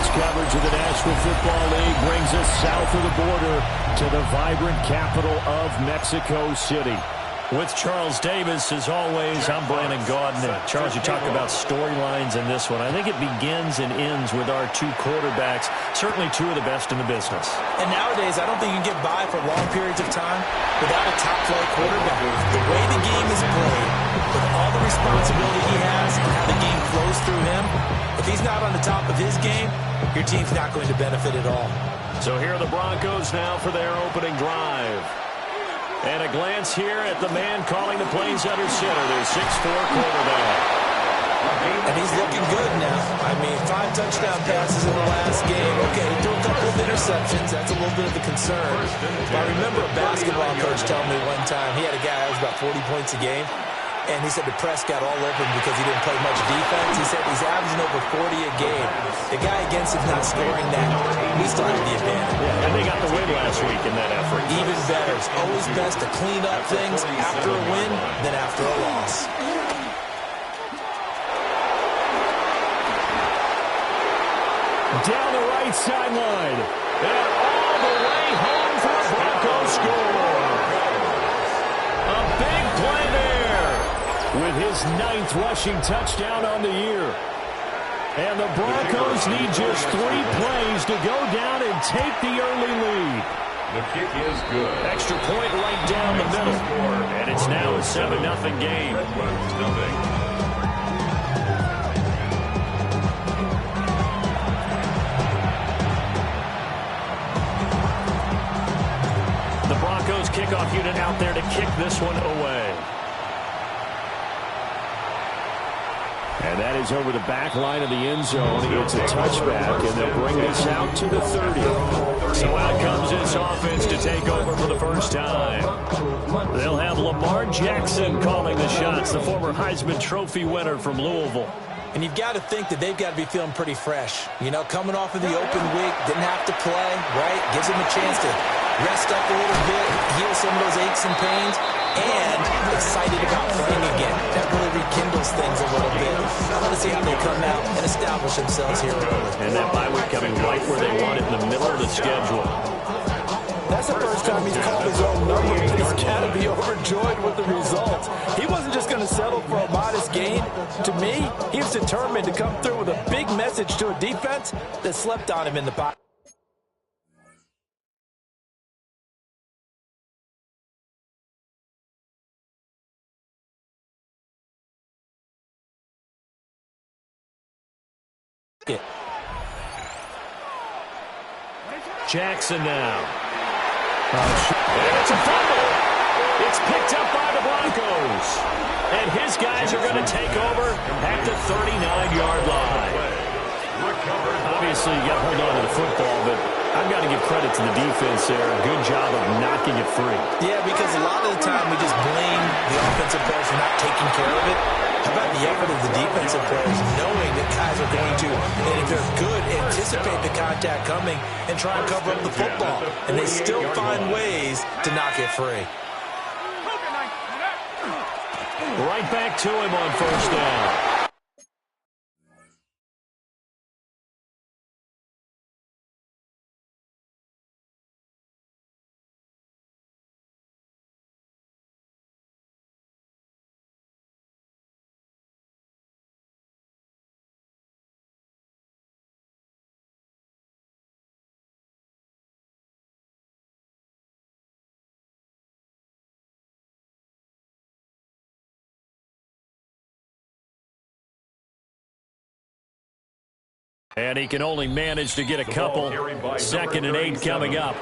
This coverage of the National Football League brings us south of the border to the vibrant capital of Mexico City. With Charles Davis, as always, I'm Brandon Gaudin. Charles, you talk about storylines in this one. I think it begins and ends with our two quarterbacks, certainly two of the best in the business. And nowadays, I don't think you can get by for long periods of time without a top-flight quarterback. The way the game is played, with all the responsibility he has and how the game flows through him, if he's not on the top of his game, your team's not going to benefit at all. So here are the Broncos now for their opening drive. And a glance here at the man calling the plays under center, their 6'4" quarterback. And he's looking good now. I mean, 5 touchdown passes in the last game. Okay, he threw a couple of interceptions. That's a little bit of a concern. But I remember a basketball coach telling me one time he had a guy that was about 40 points a game. And he said the press got all over him because he didn't play much defense. He said he's averaging over 40 a game. The guy against him's not scoring that. We still have the advantage. Yeah, and they got the win last week in that effort. Even better. It's always best to clean up things after a win than after a loss. Down the right sideline. And all the way home for a Broncos score. A big play there with his 9th rushing touchdown on the year. And the Broncos need just 3 plays to go down and take the early lead. The kick is good. Extra point right down the middle. And it's now a 7-0 game. The Broncos kickoff unit out there to kick this one away. And that is over the back line of the end zone. It's a touchback, and they'll bring this out to the 30. So out comes this offense to take over for the first time. They'll have Lamar Jackson calling the shots, the former Heisman Trophy winner from Louisville. And you've got to think that they've got to be feeling pretty fresh. You know, coming off of the open week, didn't have to play, right? Gives them a chance to rest up a little bit, heal some of those aches and pains, and excited about playing again. That really rekindles things a little bit. I want to see how they come out and establish themselves here early. And that bye week coming right where they want it, in the middle of the schedule. That's the first time he's called his own number. He's got to be overjoyed with the results. He wasn't just going to settle for a modest gain. To me, he was determined to come through with a big message to a defense that slept on him in the box. Jackson now. And it's a fumble. It's picked up by the Broncos. And his guys are going to take over at the 39-yard line. Obviously, you got to hold on to the football, but I've got to give credit to the defense there. Good job of knocking it free. Yeah, because a lot of the time we just blame the offensive players for not taking care of it. How about the effort of the defensive players, knowing that guys are going to, and if they're good, anticipate the contact coming and try and cover up the football. And they still find ways to knock it free. Right back to him on first down. And he can only manage to get a couple. 2nd and 8 coming up.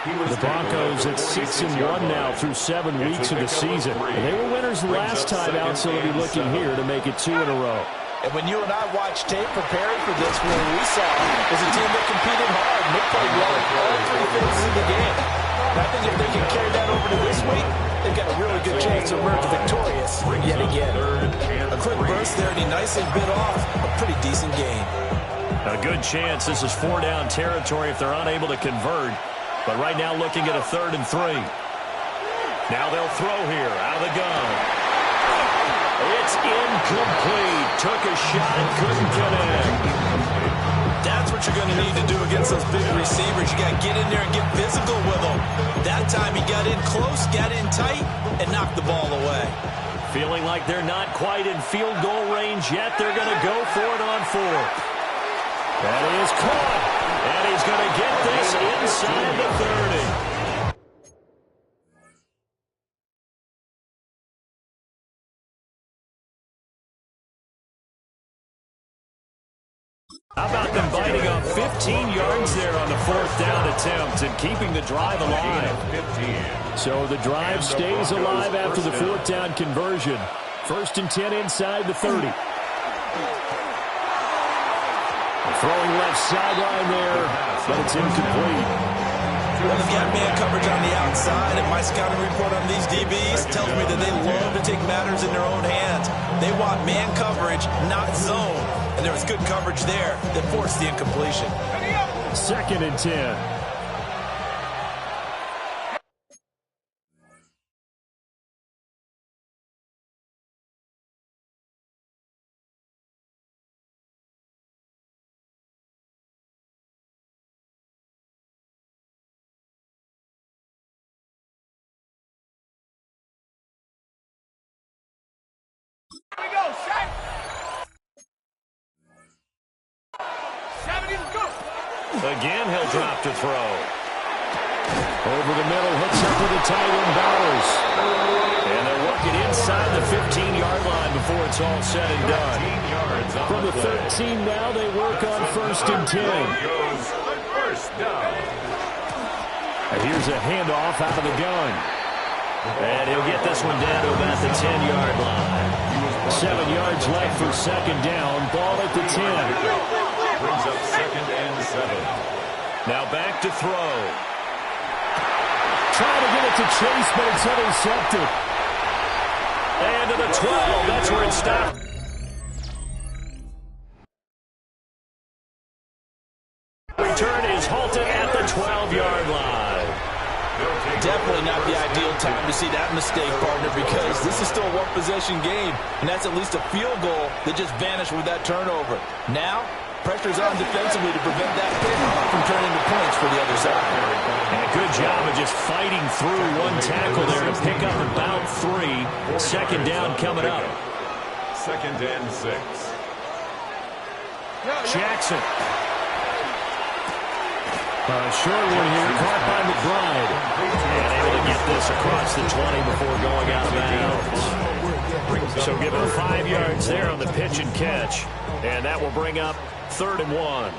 The Broncos at 6-1 now through 7 weeks of the season. And they were winners last time out, so they'll be looking here to make it 2 in a row. And when you and I watched tape preparing for this, what we saw was a team that competed hard and they played well in all 3 phases of the game. And I think if they can carry that over to this week, they've got a really good chance to emerge victorious yet again. A quick burst there, and he nicely bit off a pretty decent gain. A good chance this is 4-down territory if they're unable to convert. But right now looking at a 3rd and 3. Now they'll throw here out of the gun. It's incomplete. Took a shot and couldn't connect. That's what you're going to need to do against those big receivers. You got to get in there and get physical with them. That time he got in close, got in tight, and knocked the ball away. Feeling like they're not quite in field goal range yet. They're going to go for it on fourth. That is caught. And he's going to get this inside the 30. How about them biting up 15 yards there on the fourth down attempt and keeping the drive alive? So the drive stays alive after the fourth down conversion. 1st and 10 inside the 30. Throwing left sideline there, but it's incomplete. Well, they've got man coverage on the outside, and my scouting report on these DBs tells me that they love to take matters in their own hands. They want man coverage, not zone. And there was good coverage there that forced the incompletion. 2nd and 10. Here we go, Shaq. 70, go. Again, he'll drop to throw. Over the middle, hooks up with the tight end, Bowers. And they're working inside the 15-yard line before it's all said and done. From the 13 now, they work on 1st and 10. And here's a handoff out of the gun. And he'll get this one down to about the 10-yard line. 7 yards left for 2nd down. Ball at the 10. Brings up 2nd and 7. Now back to throw. Trying to get it to Chase, but it's intercepted. And to the 12. That's where it stopped. Return is halted at the 12-yard line. Definitely not the ideal time to see that mistake, partner, because this is still a one-possession game, and that's at least a field goal that just vanished with that turnover. Now, pressure's on defensively to prevent that pick from turning into points for the other side. And a good job of just fighting through one tackle there to pick up about 3. 2nd down coming up. 2nd and 6. Jackson. Short one here, caught by McBride. And able to get this across the 20 before going out of bounds. So given 5 yards there on the pitch and catch. And that will bring up 3rd and 1.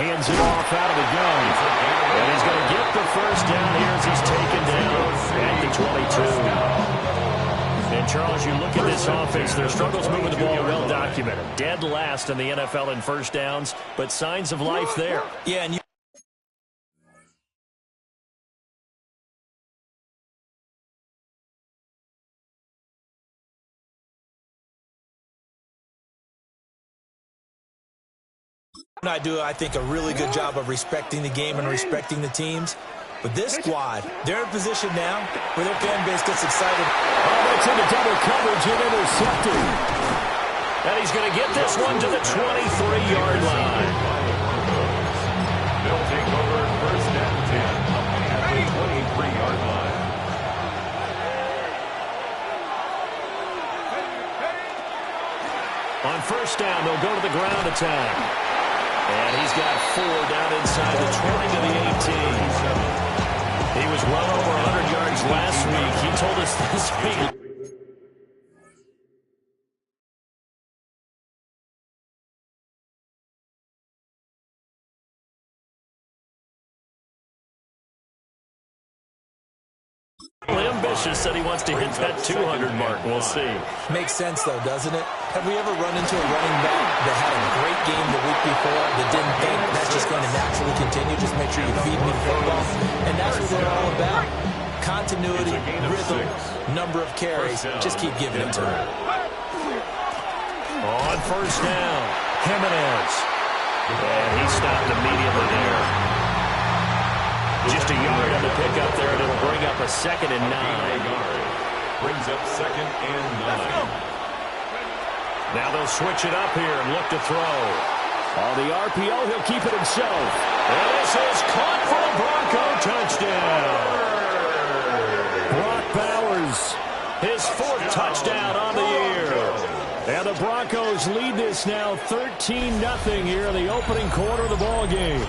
Hands it off out of the gun. And he's going to get the 1st down here as he's taken down at the 22. And, Charles, you look at this offense, their struggles moving the ball well documented. Dead last in the NFL in 1st downs, but signs of life there. Yeah, and I do, I think, a really good job of respecting the game and respecting the teams. But this squad, they're in position now where their fan base gets excited. Oh, that's into double coverage and intercepted. And he's going to get this one to the 23-yard line. They'll take over 1st and 10 at the 23-yard line. On 1st down, they'll go to the ground attack. And he's got 4 down inside the 20 to the 18. He was well over 100 yards last week. He told us this week. Ambitious, said he wants to hit that 200 mark. We'll see. Makes sense, though, doesn't it? Have we ever run into a running back that had a great game the week before that didn't think that's just going to naturally continue? Just make sure you feed me the football. And that's what they're all about. Continuity, rhythm, number of carries. Just keep giving it to him. On 1st down, Jimenez. And he stopped immediately there. Just a yard on the pickup there, and it'll bring up a 2nd and 9. Brings up 2nd and 9. Now they'll switch it up here and look to throw. On the RPO, he'll keep it himself. And this is caught for a Bronco touchdown. Brock Bowers, his 4th touchdown on the year. And the Broncos lead this now 13-0 here in the opening quarter of the ball game.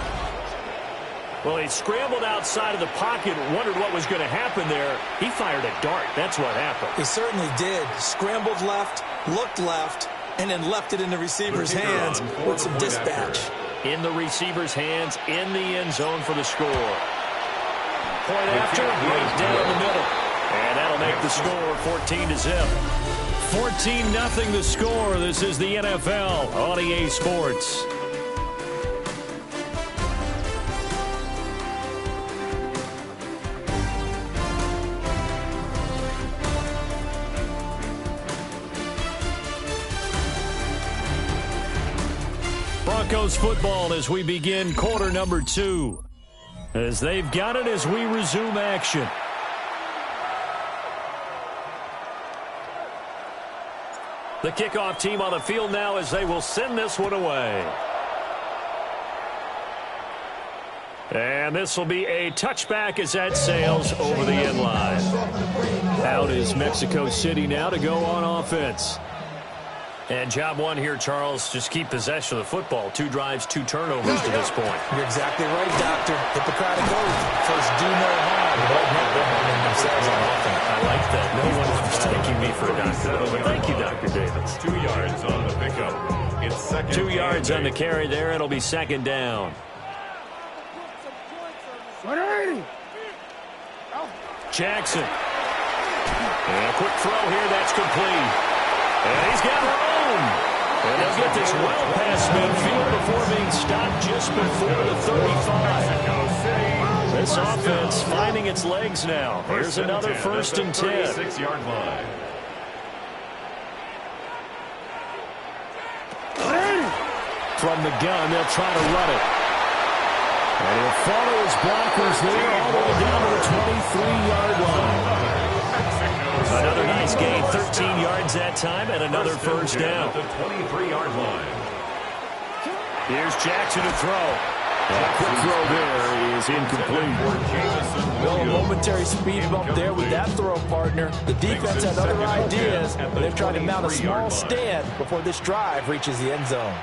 Well, he scrambled outside of the pocket, wondered what was going to happen there. He fired a dart. That's what happened. He certainly did. Scrambled left, looked left, and then left it in the receiver's hands with some dispatch. In the receiver's hands, in the end zone for the score. Point after, right down the middle. And that'll make the score 14-0. 14-0 the score. This is the NFL on EA Sports. Broncos football as we begin quarter number 2. As they've got it as we resume action. The kickoff team on the field now as they will send this one away. And this will be a touchback as that sails over the end line. Out is Mexico City now to go on offense. And job one here, Charles, just keep possession of the football. 2 drives, 2 turnovers to this point. You're exactly right, Doctor. Hippocratic oath. First, do no harm. But never harming themselves on offense. I like that. No one was taking me for a doctor. But thank you, Dr. Davis. 2 yards on the pickup. It's second. 2 yards on the carry there. It'll be second down. Jackson. And a quick throw here. That's complete. And he's got room. And they'll get this well past midfield before being stopped just before the 35. This offense finding its legs now. Here's another 1st and 10. 36-yard line. From the gun, they'll try to run it. And he'll follow his blockers there all the way down to the 23-yard line. Another nice gain, 13 yards that time, and another first down. At the 23-yard line. Here's Jackson to throw. That quick throw there is incomplete. Well, a momentary speed bump there with that throw, partner. The defense had other ideas. They've tried to mount a small stand before this drive reaches the end zone.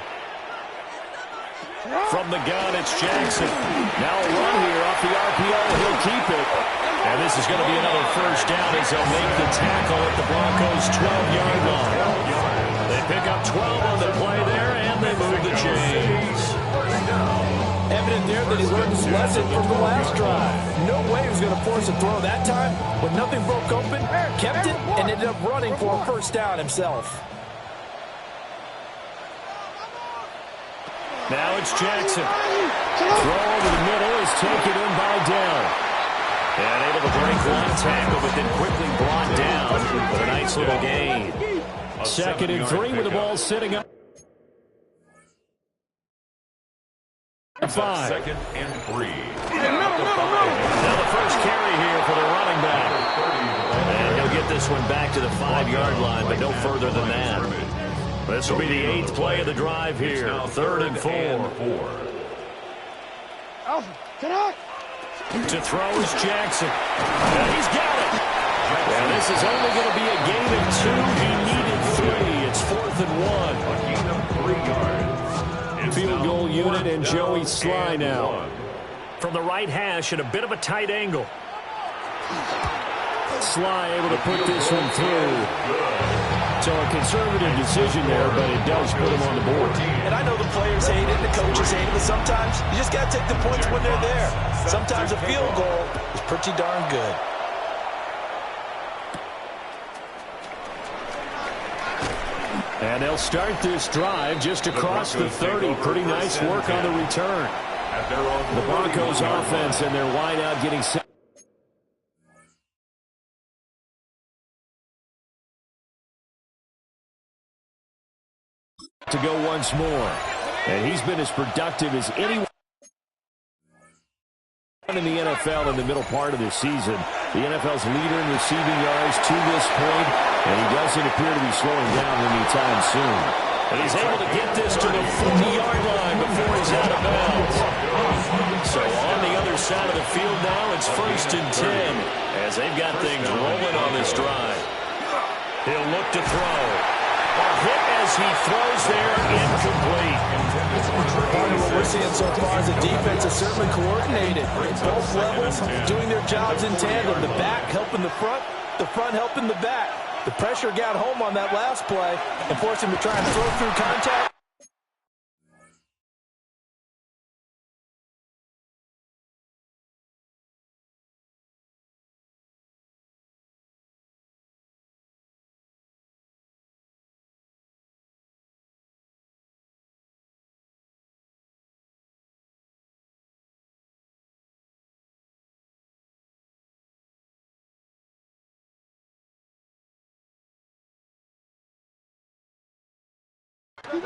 From the gun, it's Jackson. Now a run here off the RPO. He'll keep it. And this is going to be another first down as they'll make the tackle at the Broncos' 12-yard line. They pick up 12 on the play there, and they move the chains. Evident there that he learned his lesson from the last drive. No way he was going to force a throw that time. When nothing broke open, kept it, and ended up running for a first down himself. Now it's Jackson. Throw over the middle is taken in by Dell. And able to break one tackle, but then quickly brought down with a nice little gain. 2nd and 3 with the ball sitting up. 5. 2nd and 3. Now the first carry here for the running back. And he'll get this one back to the 5-yard line, but no further than that. This will be the 8th play of the drive here. 3rd and 4. To throw is Jackson. And he's got it. And this is only going to be a gain of 2. He needed 3. It's 4th and 1. A gain of 3 yards. Field goal unit and Joey Sly now. From the right hash at a bit of a tight angle. Sly able to put this one through. So a conservative decision there, but it does put him on the board. And I know the players hate it, the coaches hate it, but sometimes you just got to take the points when they're there. Sometimes a field goal is pretty darn good. And they'll start this drive just across the 30. Pretty nice work on the return. The Broncos offense and their wideout getting set. To go once more. And he's been as productive as anyone in the NFL in the middle part of this season. The NFL's leader in receiving yards to this point. And he doesn't appear to be slowing down anytime soon. And he's able to get this to the 40-yard line before he's out of bounds. So on the other side of the field now, it's 1st and 10 as they've got things rolling on this drive. He'll look to throw. A hit as he throws there, incomplete. Part of what we're seeing so far is the defense is certainly coordinated. Both levels doing their jobs in tandem. The back helping the front helping the back. The pressure got home on that last play and forced him to try and throw through contact.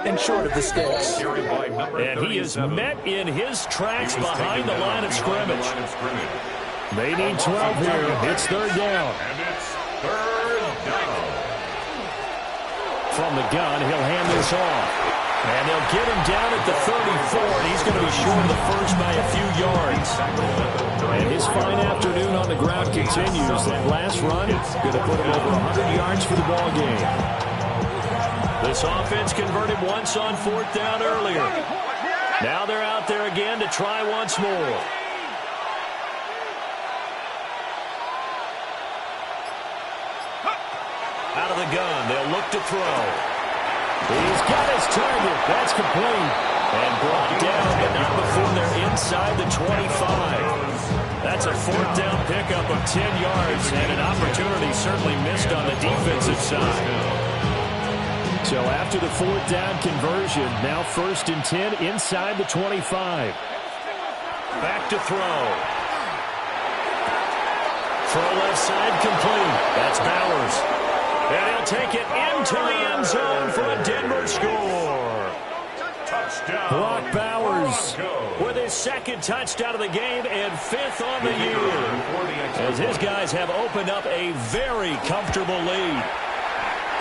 And short of the sticks. And he is met in his tracks behind the line of scrimmage. They need 12 here. It's 3rd down. And it's 3rd down. From the gun, he'll hand this off. And they'll get him down at the 34, and he's going to be short of the first by a few yards. And his fine afternoon on the ground continues. That last run going to put him over 100 yards for the ball game. This offense converted once on 4th down earlier. Now they're out there again to try once more. Out of the gun, they'll look to throw. He's got his target. That's complete. And brought down, but not before they're inside the 25. That's a 4th down pickup of 10 yards, and an opportunity certainly missed on the defensive side. So after the 4th down conversion, now 1st and 10 inside the 25. Back to throw. Throw left side complete. That's Bowers. And he'll take it into the end zone for a Denver score. Touchdown. Brock Bowers with his 2nd touchdown of the game and 5th on the year. As his guys have opened up a very comfortable lead.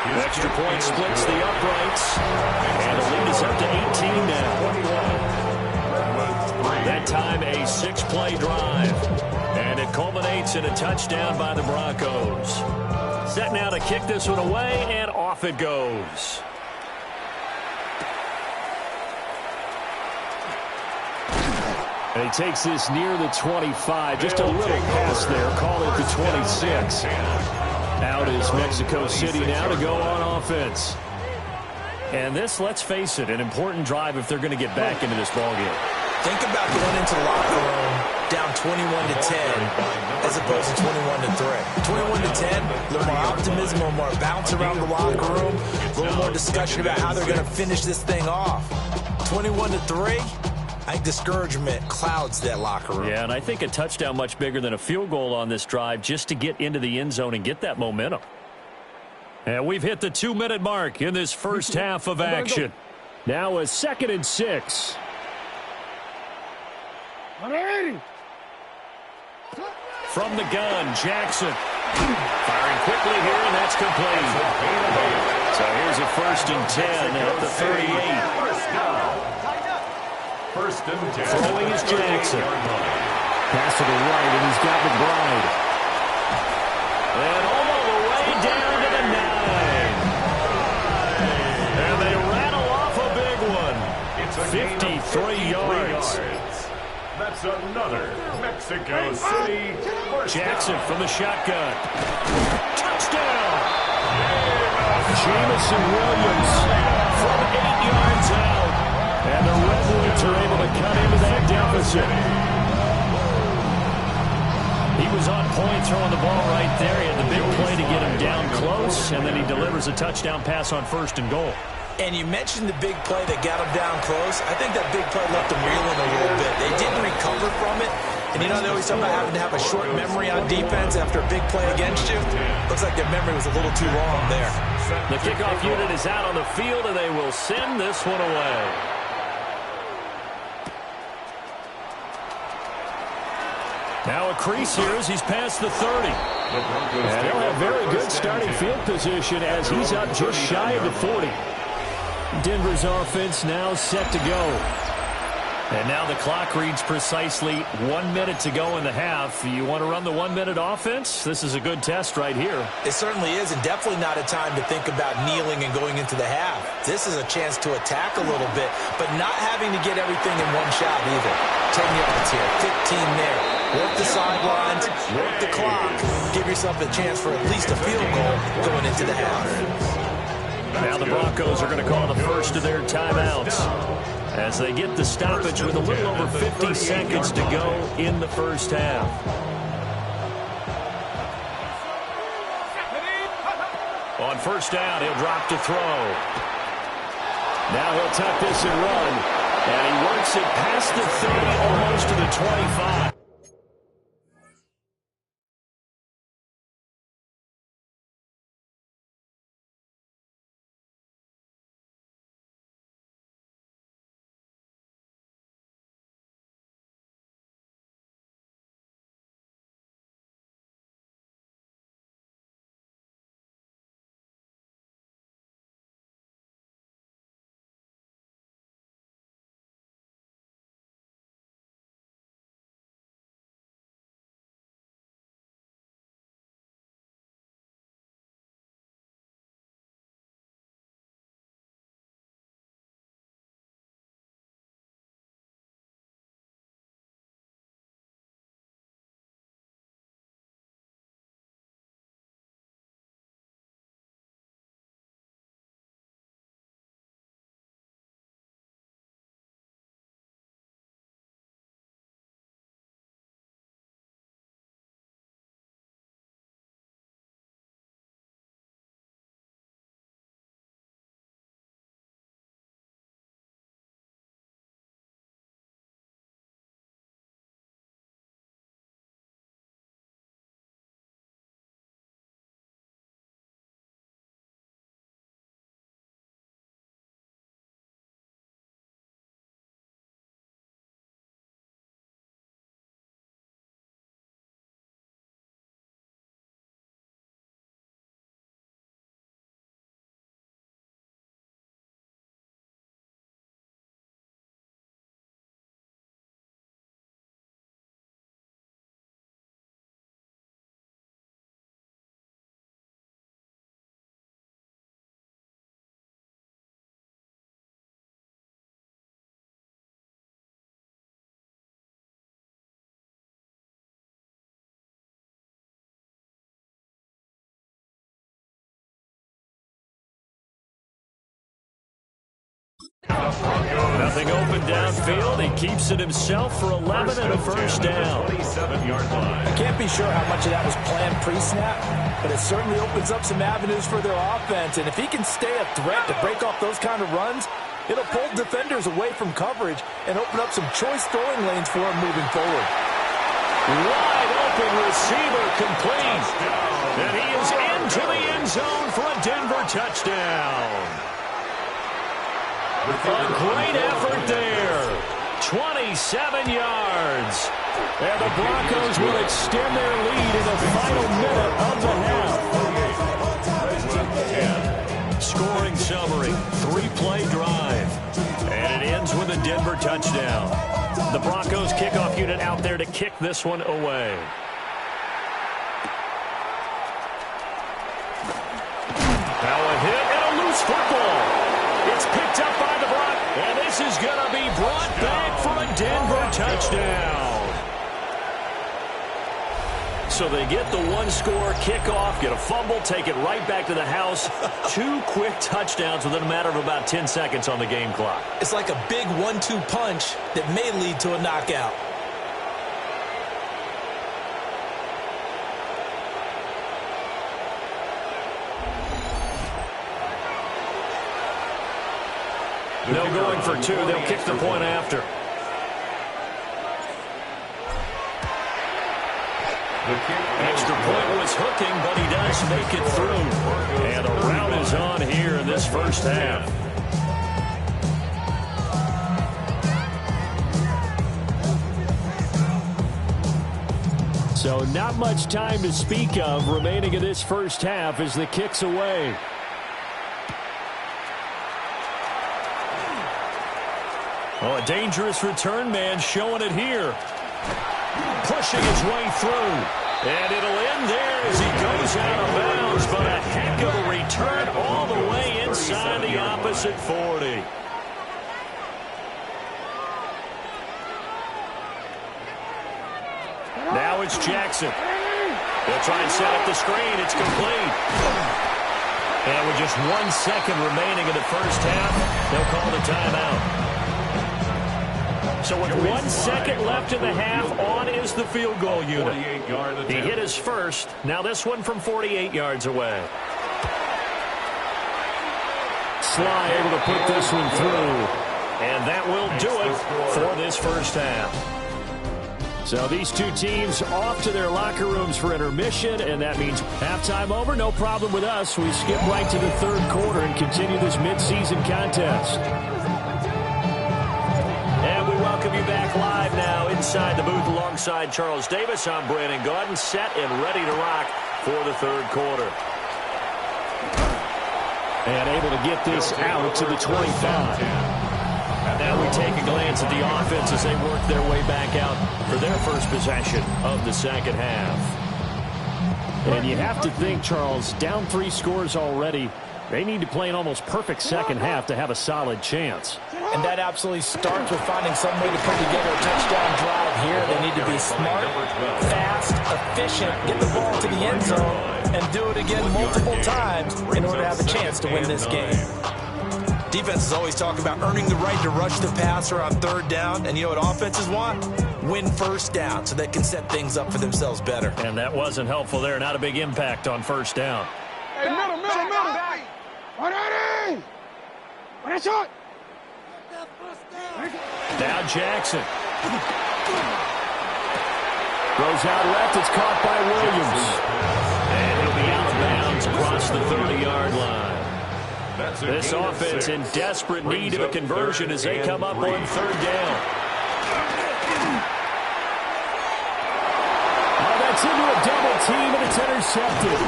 The extra point splits the uprights, and the lead is up to 18 now. That time a 6-play drive, and it culminates in a touchdown by the Broncos. Set now to kick this one away, and off it goes. And he takes this near the 25. Just a little pass there. Call it the 26. Out is Mexico City now to go on offense. And this, let's face it, an important drive if they're going to get back into this ballgame. Think about going into the locker room down 21-10 as opposed to 21-3. 21-10, a little more optimism, a little more bounce around the locker room, a little more discussion about how they're going to finish this thing off. 21-3, I think discouragement clouds that locker room. Yeah, and I think a touchdown much bigger than a field goal on this drive just to get into the end zone and get that momentum. And we've hit the 2-minute mark in this first half of action. Now a 2nd and 6. From the gun, Jackson. Firing quickly here, and that's complete. So here's a 1st and 10 at the 38. 1st and 10. Throwing is Jackson. Pass to the right, and he's got McBride. And all the way down to the 9. And they rattle off a big one. It's 53 yards. That's another Mexico City. Jackson from the shotgun. Touchdown. Jamison Williams From 8 yards out. and the Redwoods are able to cut into that deficit. He was on point throwing the ball right there. He had the big play to get him down close, and then he delivers a touchdown pass on 1st and goal. And you mentioned the big play that got him down close. I think that big play left him reeling a little bit. They didn't recover from it. And you know, they always talk about having to have a short memory on defense after a big play against you. Looks like their memory was a little too long there. The kickoff unit is out on the field, and they will send this one away. Now a crease here as he's past the 30. And he'll have very good starting field position as he's up just shy of the 40. Denver's offense now set to go. And now the clock reads precisely 1 minute to go in the half. You want to run the 1 minute offense? This is a good test right here. It certainly is, and definitely not a time to think about kneeling and going into the half. This is a chance to attack a little bit, but not having to get everything in one shot either. 10 yards here, 15 there. Work the sidelines, work the clock. Give yourself a chance for at least a field goal going into the half. Now the Broncos are going to call the first of their timeouts as they get the stoppage with a little over 50 seconds to go in the first half. On first down, he'll drop to throw. Now he'll tuck this and run. And he works it past the 30, almost to the 25. Nothing open downfield. He keeps it himself for 11 and a first down. I can't be sure how much of that was planned pre-snap, but it certainly opens up some avenues for their offense. And if he can stay a threat to break off those kind of runs, it'll pull defenders away from coverage and open up some choice throwing lanes for him moving forward. Wide open receiver complete. And he is into the end zone for a Denver touchdown. A great effort there. 27 yards. And the Broncos will extend their lead in the final minute of the half. Scoring summary, 3-play drive. And it ends with a Denver touchdown. The Broncos kickoff unit out there to kick this one away. Now a hit and a loose football. It's picked up by the Broncos. And this is going to be brought back for a Denver touchdown. So they get the one-score kickoff, get a fumble, take it right back to the house. 2 quick touchdowns within a matter of about 10 seconds on the game clock. It's like a big 1-2 punch that may lead to a knockout. No going for 2. They'll kick the point after. Extra point was hooking, but he does make it through. And the rout is on here in this first half. So not much time to speak of remaining in this first half as the kick's away. Oh, a dangerous return man showing it here. Pushing his way through. And it'll end there as he goes out of bounds. But a heck of a return all the way inside the opposite 40. Now it's Jackson. They'll try and set up the screen. It's complete. And with just 1 second remaining in the first half, they'll call the timeout. So with 1 second left in the half, on is the field goal unit. He hit his first. Now this one from 48 yards away. Sly able to put this one through. And that will do it for this first half. So these two teams off to their locker rooms for intermission, and that means halftime over. No problem with us. We skip right to the third quarter and continue this midseason contest. And we welcome you back live now inside the booth alongside Charles Davis. I'm Brandon Gaudin, set and ready to rock for the third quarter. And able to get this out to the 25. Now we take a glance at the offense as they work their way back out for their first possession of the second half. And you have to think, Charles, down 3 scores already. They need to play an almost perfect second half to have a solid chance. And that absolutely starts with finding some way to put together a touchdown drive here. They need to be smart, fast, efficient, get the ball to the end zone, and do it again multiple times in order to have a chance to win this game. Defenses always talk about earning the right to rush the passer on third down. And you know what offenses want? Win first down so they can set things up for themselves better. And that wasn't helpful there. Not a big impact on first down. Hey, middle. Now Jackson. Goes out left. It's caught by Williams. And he'll be out of bounds across the 30-yard line. This offense in desperate need of a conversion as they come up on third down. Oh, that's into a double team, and it's intercepted.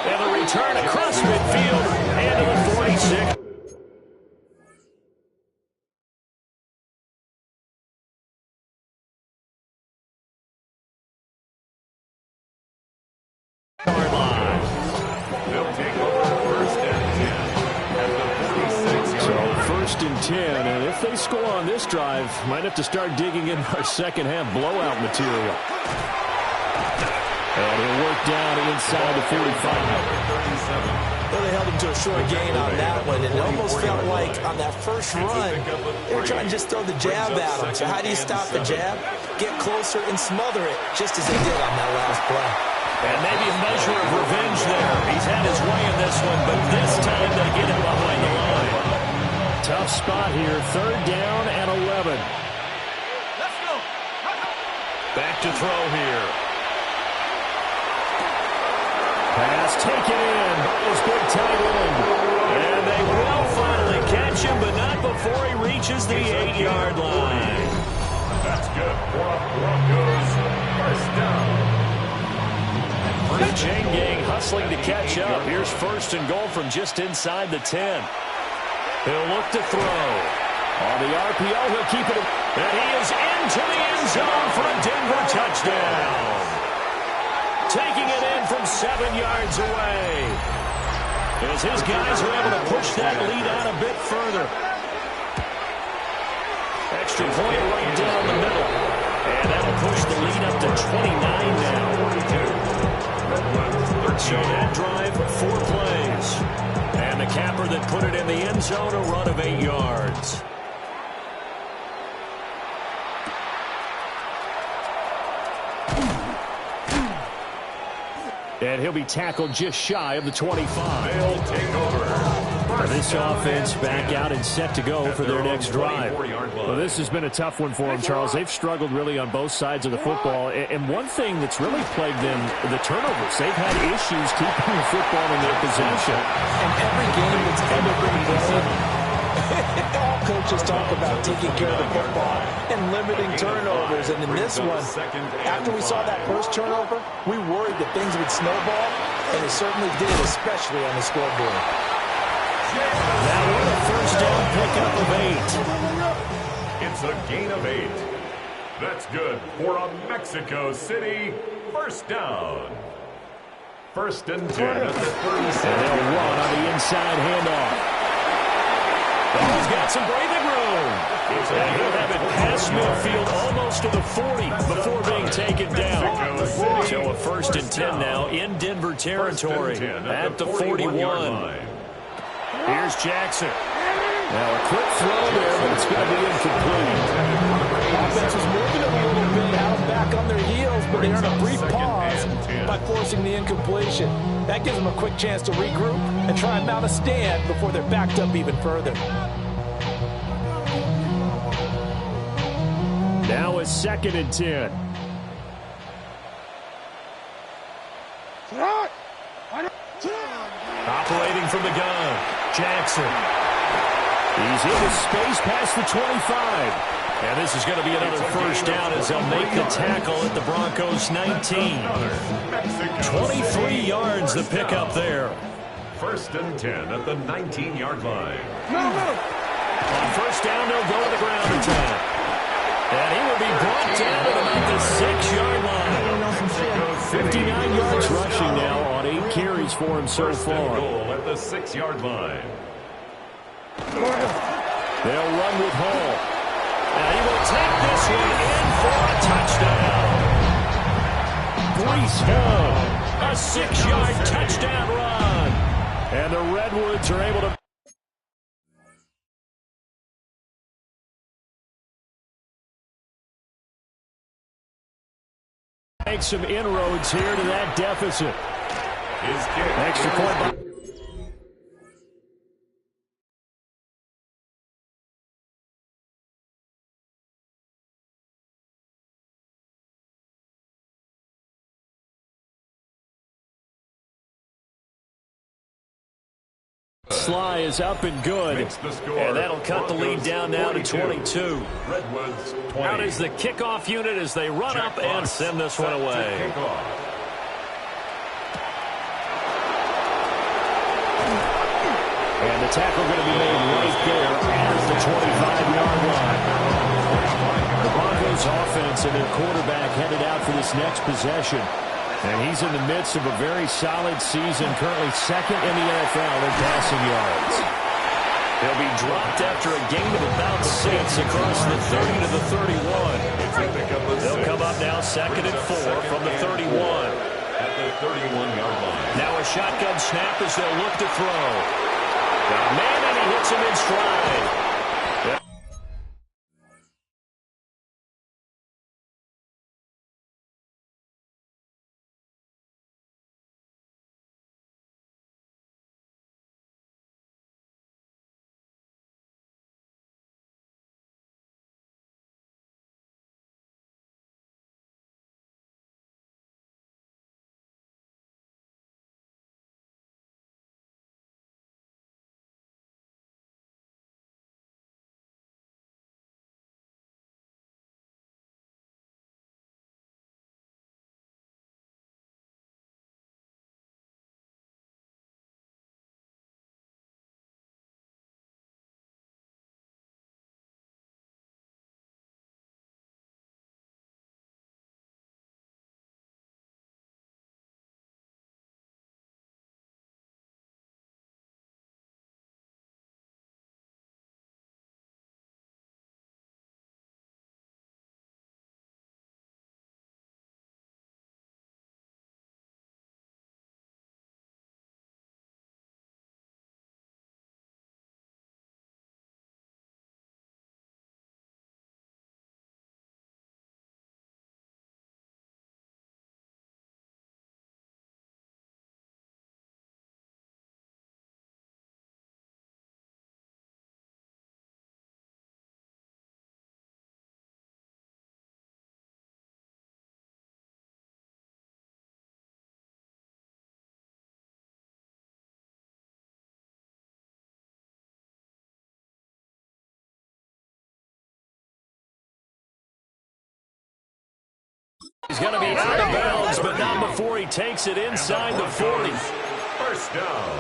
And the return across midfield and to the 46. Yard line. They'll take over first and 10 at the 46 So yard line. first and 10, and if they score on this drive, might have to start digging in our second half blowout material. And he'll work down inside the 45. Well, they held him to a short gain on that one, and it almost felt like on that first run, they were trying to just throw the jab at him. So how do you stop the jab? Get closer and smother it, just as they did on that last play. And maybe a measure of revenge there. He's had his way in this one, but this time they get him behind the line. Tough spot here. Third down and 11. Let's go. Back to throw here. Pass taken in by his big tight end. And they will finally catch him, but not before he reaches the 8-yard line. That's good. Broncos first down. The chain gang hustling to catch up. Here's first and goal from just inside the 10. He'll look to throw. On the RPO, he'll keep it. And he is into the end zone for a Denver touchdown. Taking it in from 7 yards away. As his guys are able to push that lead out a bit further. Extra point right down the middle. And that'll push the lead up to 29 now. So that drive, 4 plays. And the capper that put it in the end zone, a run of 8 yards. And he'll be tackled just shy of the 25. They'll take over. This offense back out and set to go for their next drive. Well, this has been a tough one for them, Charles. They've struggled really on both sides of the football. And one thing that's really plagued them, the turnovers. They've had issues keeping the football in their possession. And every game that's ever been played, it all coaches talk about taking care of the football and limiting turnovers. And in this one, after we saw that first turnover, we worried that things would snowball, and it certainly did, especially on the scoreboard. Now with a first down pickup of 8. It's a gain of 8. That's good for a Mexico City first down. First and 10 at the 37. And they'll run on the inside handoff. He's got some breathing room. And he'll have it past midfield almost to the 40 before being taken down. So a first and 10 now in Denver territory at the 41. Here's Jackson. Now a quick throw there, but it's going to be incomplete. Offense is moving them a little bit, out back on their heels, but they earn a brief pause by forcing the incompletion. That gives them a quick chance to regroup and try and mount a stand before they're backed up even further. Now a second and 10. Operating from the gun, Jackson. He's into space past the 25. And this is going to be another first down as they'll make the tackle at the Broncos' 19. 23 yards the pickup there. First and 10 at the 19-yard line. On first down, they'll go to the ground attack. And he will be brought down at about the 6-yard line. 59 yards rushing now on 8 carries for him so far. Goal at the 6-yard line. They'll run with Hall. And he will take this one in for a touchdown. Brees Hall, a 6-yard touchdown run. And the Redwoods are able to make some inroads here to that deficit. His kick. Extra point by Sly is up and good, and that'll cut the lead down now to 22. Redwoods 20. Out is the kickoff unit as they run up and send this one away. And the tackle going to be made right there at the 25-yard line. The Broncos offense and their quarterback headed out for this next possession. And he's in the midst of a very solid season, currently second in the NFL in passing yards. He'll be dropped after a gain of about 6 across the 30 to the 31. They'll come up now second and 4 from the 31. At the 31-yard line. Now a shotgun snap as they'll look to throw. Got a man, and he hits him in stride. He's going to be out of bounds, but not before he takes it inside the 40. First down.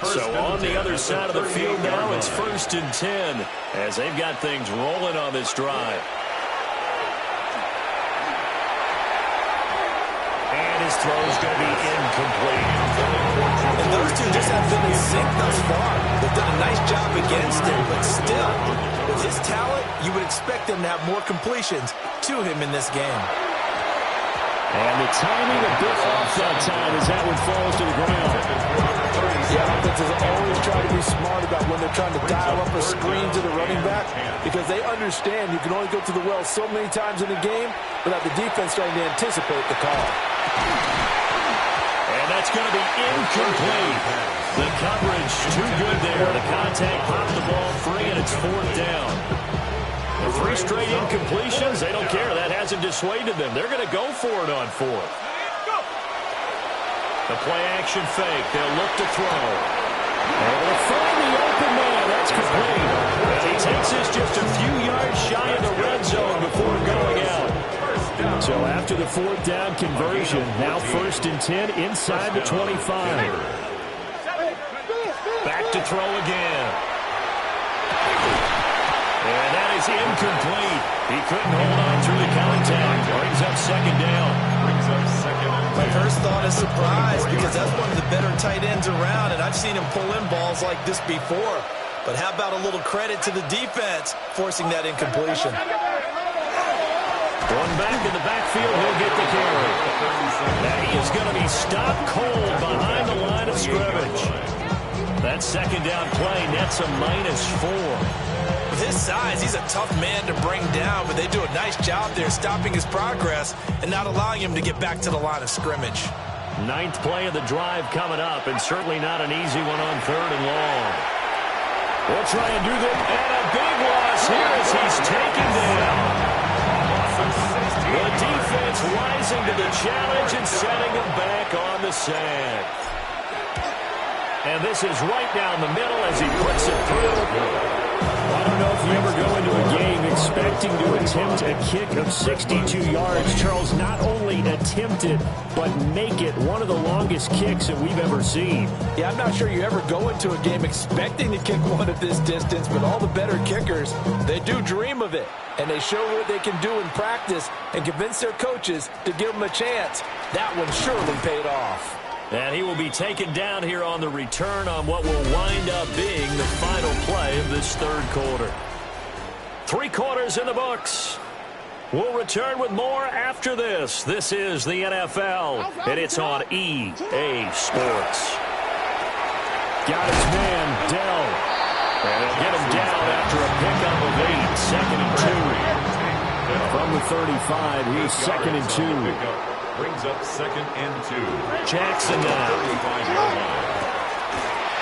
So on the other side of the field now, it's 1st and 10 as they've got things rolling on this drive. And his throw's going to be incomplete. And those two just have been in sync thus far. They've done a nice job against him, but still, with his talent, you would expect him to have more completions to him in this game. And the timing a bit off that time as that one falls to the ground. Yeah, offenses always try to be smart about when they're trying to dial up a screen to the running back because they understand you can only go to the well so many times in the game without the defense starting to anticipate the call. And that's going to be incomplete. The coverage too good there. The contact popped the ball free, and it's 4th down. The 3 straight incompletions, they don't care. That hasn't dissuaded them. They're going to go for it on 4th. The play-action fake. They'll look to throw. And they'll find the open man. That's complete. And he takes this just a few yards shy of the red zone before going out. So after the 4th down conversion, now 1st and 10 inside the 25. Back to throw again. And that is incomplete. He couldn't hold on through the contact. Brings up 2nd down. My first thought is surprise because that's one of the better tight ends around, and I've seen him pull in balls like this before. But how about a little credit to the defense forcing that incompletion? One back in the backfield, he'll get the carry. Now he is going to be stopped cold behind the line of scrimmage. That 2nd down play nets a -4. With his size, he's a tough man to bring down, but they do a nice job there stopping his progress and not allowing him to get back to the line of scrimmage. 9th play of the drive coming up, and certainly not an easy one on 3rd and long. We'll try and do that, and a big loss here as he's taken down. The defense rising to the challenge and setting him back on the sack. And this is right down the middle as he puts it through. I don't know if you ever go into a game expecting to attempt a kick of 62 yards. Charles, not only attempt it, but make it one of the longest kicks that we've ever seen. Yeah, I'm not sure you ever go into a game expecting to kick one at this distance, but all the better kickers, they do dream of it. And they show what they can do in practice and convince their coaches to give them a chance. That one surely paid off. And he will be taken down here on the return on what will wind up being the final play of this 3rd quarter. 3 quarters in the books. We'll return with more after this. This is the NFL, and it's on EA Sports. Got his man, Dell. And they'll get him down after a pickup of 8, 2nd and 2. From the 35, here's 2nd and 2. Brings up 2nd and 2. Jackson now.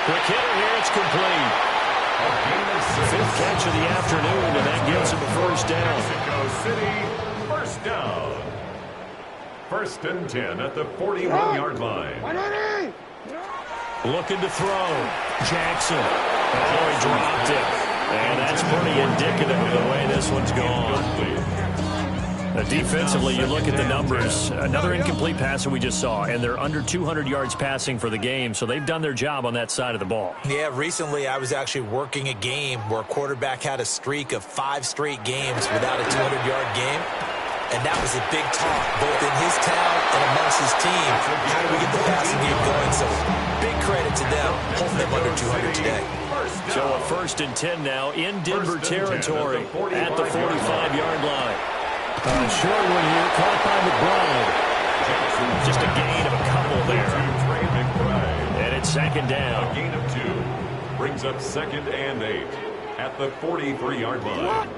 Quick hitter here, it's complete. 5th catch of the afternoon, and that gives him a 1st down. Mexico City, 1st down. 1st and 10 at the 41-yard line. Looking to throw. Jackson. Oh, he dropped it. And that's pretty indicative of the way this one's gone. Defensively, you look at the numbers. Another incomplete pass that we just saw, and they're under 200 yards passing for the game, so they've done their job on that side of the ball. Yeah, recently I was actually working a game where a quarterback had a streak of 5 straight games without a 200-yard game, and that was a big talk, both in his town and amongst his team. How do we get the passing game going? So big credit to them, holding them under 200 today. So a 1st and 10 now in Denver territory at the 45-yard line. Short one here, caught by McBride. Just a gain of a couple there. And it's 2nd down. A gain of 2. Brings up 2nd and 8 at the 43-yard line.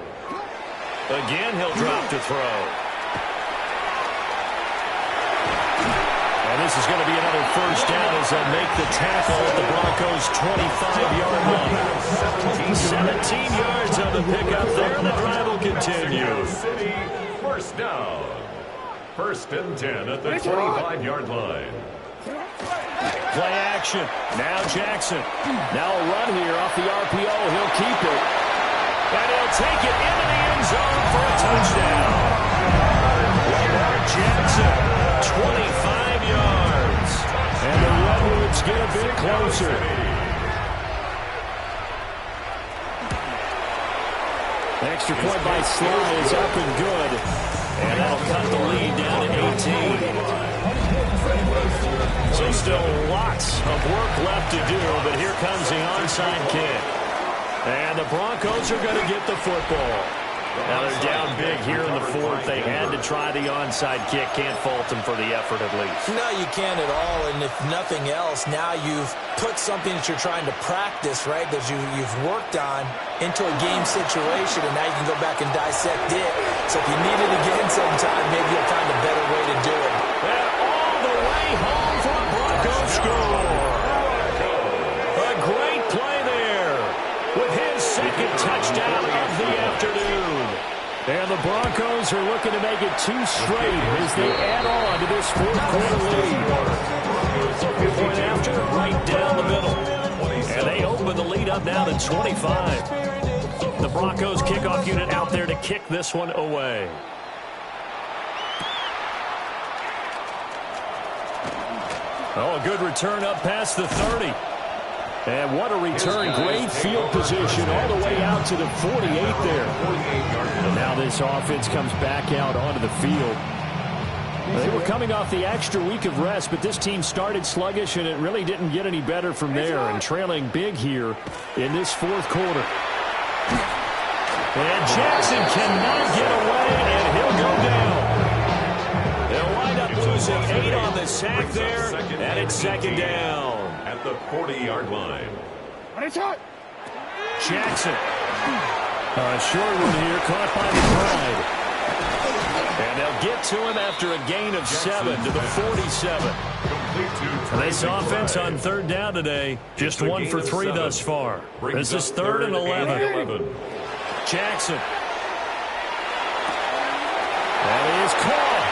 Again, he'll drop to throw. And this is going to be another 1st down as they'll make the tackle at the Broncos' 25-yard line. 17 yards on the pickup there, and the drive will continue. City, 1st down. 1st and 10 at the 25-yard line. Play action. Now Jackson. Now a run here off the RPO. He'll keep it. And he'll take it into the end zone for a touchdown. closer. Extra point by Sly is up and good. And that'll cut the lead down to 18. So still lots of work left to do, but here comes the onside kick. And the Broncos are going to get the football. Now they're down big here in the fourth. They had to try the onside kick. Can't fault them for the effort at least. No, you can't at all. And if nothing else, now you've put something that you're trying to practice, right, that you've worked on into a game situation, and now you can go back and dissect it. So if you need it again sometime, maybe you'll find a better way to do it. And all the way home for a Broncos score. A great play there with his second touchdown of the afternoon. And the Broncos are looking to make it 2 straight as they add on to this fourth quarter lead. Point after, right down the middle. And they open the lead up now to 25. The Broncos kickoff unit out there to kick this one away. Oh, a good return up past the 30. And what a return. Great field position all the way out to the 48 there. And now this offense comes back out onto the field. They were coming off the extra week of rest, but this team started sluggish, and it really didn't get any better from there. And trailing big here in this fourth quarter. And Jackson cannot get away, and he'll go down. They'll wind up losing 8 on the sack there, and it's second down. At the 40-yard line. Jackson. A short one here, caught by the Pride. And they'll get to him after a gain of 7 to the 47. This offense on third down today, just 1 for 3 thus far. This is 3rd and 11. Jackson. That is caught.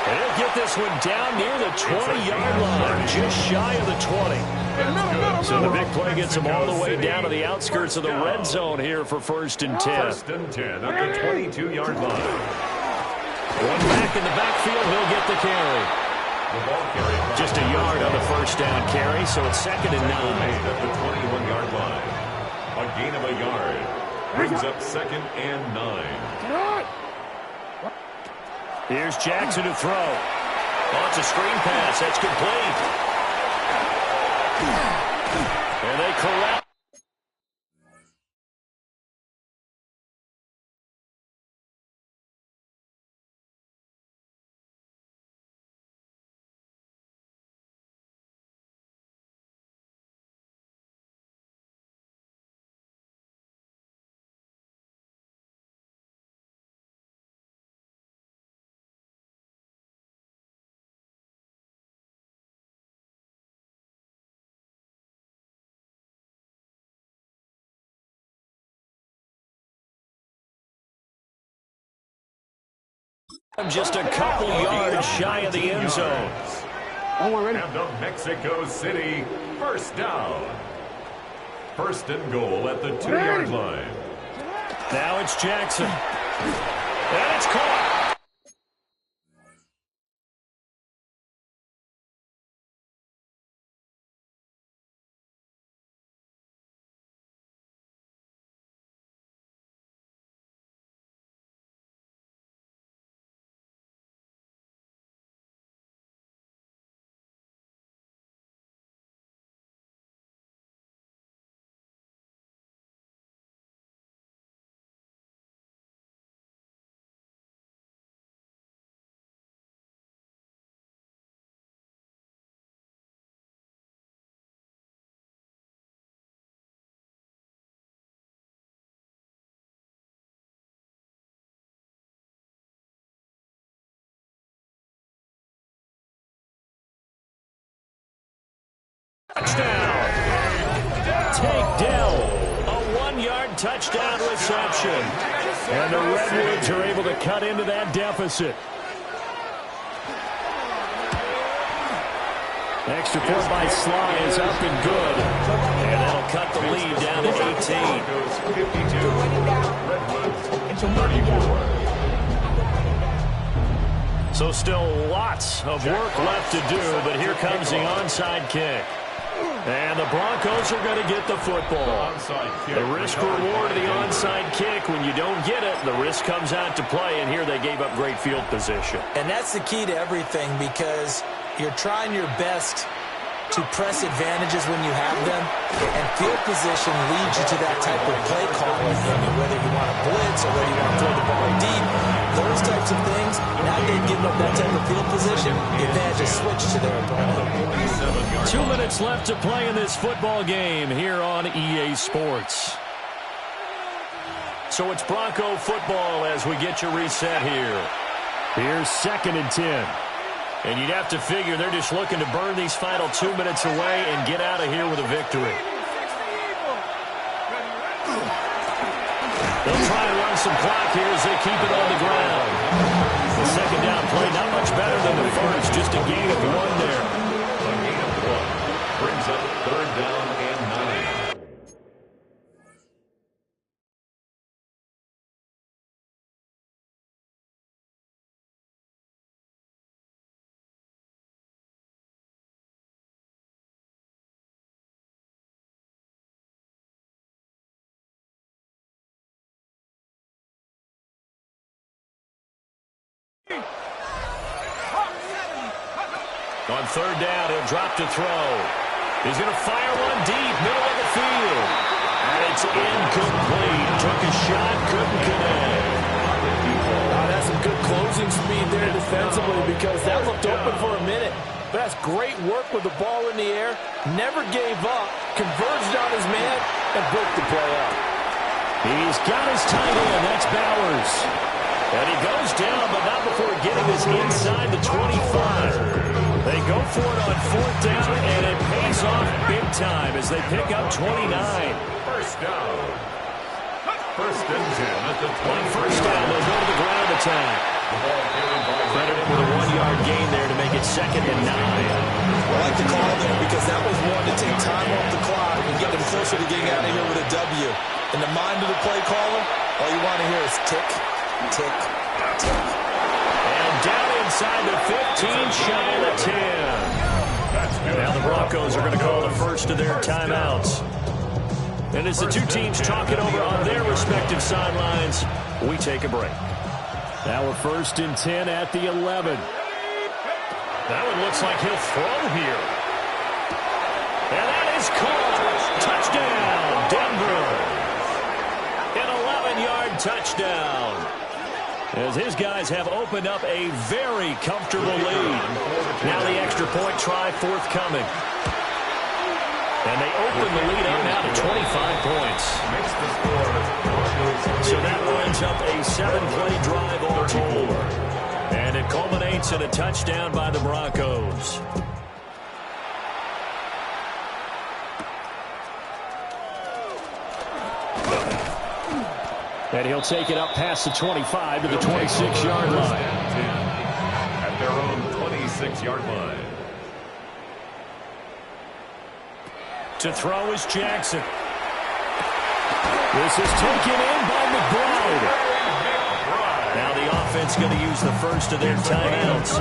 And he'll get this one down near the 20-yard line, just shy of the 20. So the big play gets him all the way down to the outskirts of the red zone here for 1st and 10. 1st and 10 at the 22-yard line. One back in the backfield, he'll get the carry. Just a yard on the first down carry, so it's 2nd and 9. At the 21-yard line. A gain of a yard. Brings up 2nd and 9. Here's Jackson to throw. Oh, it's a screen pass. That's complete. And they collapse. Just a couple yards shy of the end zone. And the Mexico City 1st down. 1st and goal at the 2-yard line. Now it's Jackson. And it's caught. Touchdown. Take Dell. A 1-yard touchdown reception. And the Redwoods are able to cut into that deficit. Extra point by Sly is up and good. And that'll cut the lead down to 18. 52. Redwoods 34. So still lots of work left to do, but here comes the onside kick. And the Broncos are going to get the football. The risk-reward of the onside kick, when you don't get it, the risk comes out to play, and here they gave up great field position. And that's the key to everything, because you're trying your best to press advantages when you have them, and field position leads you to that type of play calling, whether you want to blitz or whether you want to throw the ball deep, those types of things. Now they've given up that type of field position, the advantage is switched to their opponent. 2 minutes left to play in this football game here on EA Sports. So it's Bronco football as we get you reset here. Here's 2nd and 10. And you'd have to figure they're just looking to burn these final 2 minutes away and get out of here with a victory. They'll try and run some clock here as they keep it on the ground. The second down play, not much better than the first, just a gain of 1 there. A gain of 1 brings up 3rd down and 9. On 3rd down, he'll drop to throw. He's going to fire one deep, middle of the field. And it's incomplete. Took a shot, couldn't connect. That's some good closing speed there defensively, because that looked open for a minute. But that's great work with the ball in the air. Never gave up, converged on his man, and broke the play up. He's got his tight end. That's Bowers. And he goes down, but not before getting us inside the 25. They go for it on 4th down, and it pays off big time as they pick up 29. First down. 1st and 10 at the 20. On 1st down, they'll go to the ground attack. Credit with a 1-yard gain there to make it 2nd and 9. I like the call there, because that was one to take time off the clock and get them closer to getting out of here with a W. In the mind of the play caller, all you want to hear is tick, tick, tick. And down inside the 15, shy of the 10. Now the Broncos are going to call the first of their timeouts. And as the two teams talk it over on their respective sidelines, we take a break. Now we're 1st and 10 at the 11. That one looks like he'll throw here. And that is caught. Touchdown, Denver. An 11-yard touchdown. As his guys have opened up a very comfortable lead. Now the extra point try forthcoming. And they open the lead up now to 25 points. So that lines up a 7-play drive all told. And it culminates in a touchdown by the Broncos. And he'll take it up past the 25 to the 26-yard line. At their own 26-yard line. To throw is Jackson. This is taken in by McBride. Now the offense going to use the first of their timeouts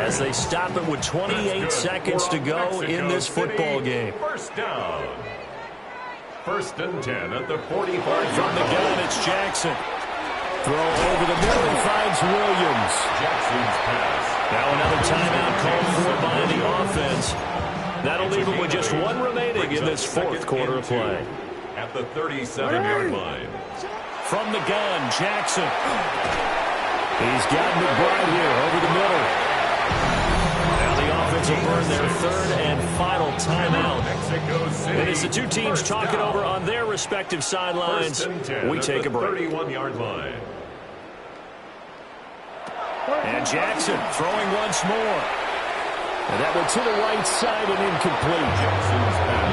as they stop it with 28 seconds to go in this football game. First down. 1st and 10 at the 45. From the gun, it's Jackson. Throw over the middle and finds Williams. Jackson's pass. Now another timeout called for by the offense. That'll leave them with just one remaining in this 4th quarter of play. At the 37-yard line. From the gun, Jackson. He's got McBride here over the middle. Now the offense will burn their 3rd and final timeout. And as the two teams talk it over on their respective sidelines, we take a break. 31-yard line. And Jackson throwing once more. And that one to the right side and incomplete.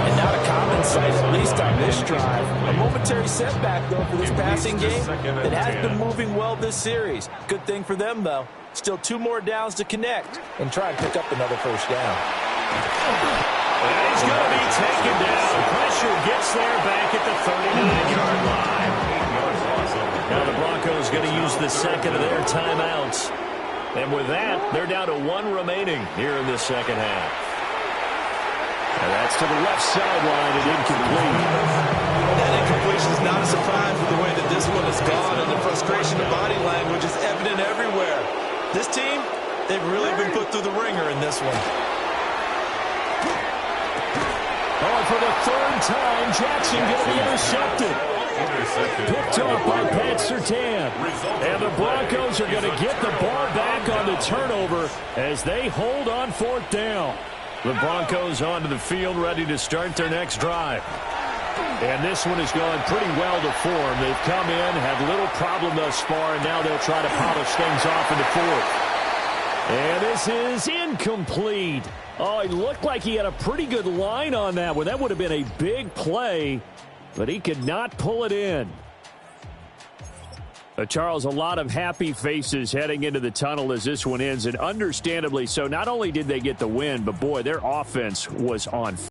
And not a common sight, at least on this drive. A momentary setback, though, for this passing game that has been moving well this series. Good thing for them, though. Still 2 more downs to connect and try and pick up another first down. And he's going to be taken down. Pressure gets there back at the 39-yard line. Now the Broncos going to use the second of their timeouts. And with that, they're down to 1 remaining here in the second half. And that's to the left sideline and incomplete. That incompletion is not a surprise with the way that this one has gone, and the frustration of body language is evident everywhere. This team, they've really been put through the ringer in this one. Oh, for the 3rd time, Jackson going to be intercepted. Picked off by Pat Surtain. And the Broncos are going to get the ball back on the turnover as they hold on 4th down. The Broncos onto the field, ready to start their next drive. And this one has gone pretty well to form. They've come in, had little problem thus far, and now they'll try to polish things off in the 4th. And this is incomplete. Oh, it looked like he had a pretty good line on that one. That would have been a big play, but he could not pull it in. Charles, a lot of happy faces heading into the tunnel as this one ends, and understandably so. Not only did they get the win, but boy, their offense was on fire.